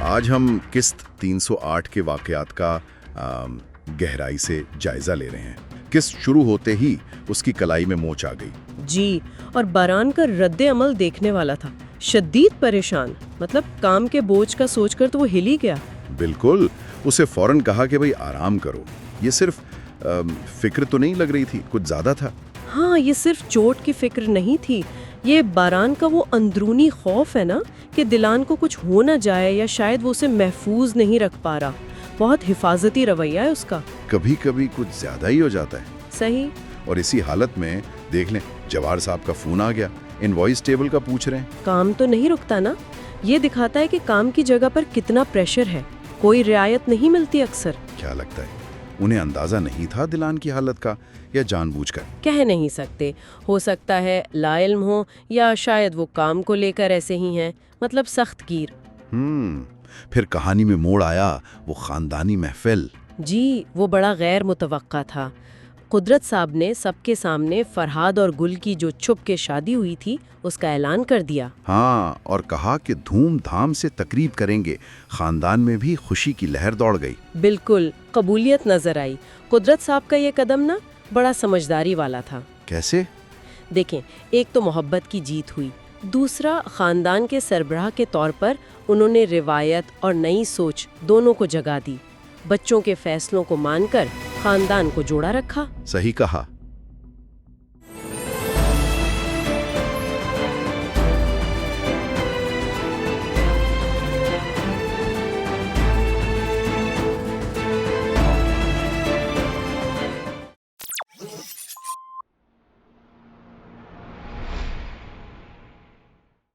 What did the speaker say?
आज हम किस्त 308 के वाकयात का गहराई से जायजा ले रहे हैं। किस्त शुरू होते ही उसकी कलाई में मोच आ गई। जी, और बारान का रद्दे अमल देखने वाला था। शदीद परेशान, मतलब काम के बोझ का सोचकर तो वो हिल ही गया। बिल्कुल, उसे फौरन कहा कि भाई आराम करो। ये सिर्फ फिक्र तो नहीं लग रही थी, कुछ ज्यादा था। हाँ, ये सिर्फ चोट की फिक्र नहीं थी, ये बारान का वो अंदरूनी खौफ है ना कि दिलान को कुछ हो ना जाए या शायद वो उसे महफूज नहीं रख पा रहा। बहुत हिफाजती रवैया है उसका। कभी कभी कुछ ज्यादा ही हो जाता है। सही। और इसी हालत में देख लें, जवाहर साहब का फोन आ गया। इनवॉइस टेबल का पूछ रहे हैं। काम तो नहीं रुकता ना। ये दिखाता है कि काम की जगह पर कितना प्रेशर है। कोई रियायत नहीं मिलती अक्सर। क्या लगता है, उन्हें अंदाजा नहीं था दिलान की हालत का, या जानबूझकर? कह नहीं सकते। हो सकता है लाइल्म हो, या शायद वो काम को लेकर ऐसे ही हैं, मतलब सख्त गिर। फिर कहानी में मोड़ आया, वो खानदानी महफिल। जी, वो बड़ा गैर मुतवक्का था। कुदरत साहब ने सबके सामने फरहाद और गुल की जो छुप के शादी हुई थी उसका ऐलान कर दिया। हाँ, और कहा कि धूमधाम से तकरीब करेंगे। खानदान में भी खुशी की लहर दौड़ गई। बिल्कुल, कबूलियत नजर आई। कुदरत साहब का ये कदम ना बड़ा समझदारी वाला था। कैसे? देखें, एक तो मोहब्बत की जीत हुई, दूसरा खानदान के सरबराह के तौर पर उन्होंने रिवायत और नई सोच दोनों को जगा दी। बच्चों के फैसलों को मानकर खानदान को जोड़ा रखा। सही कहा।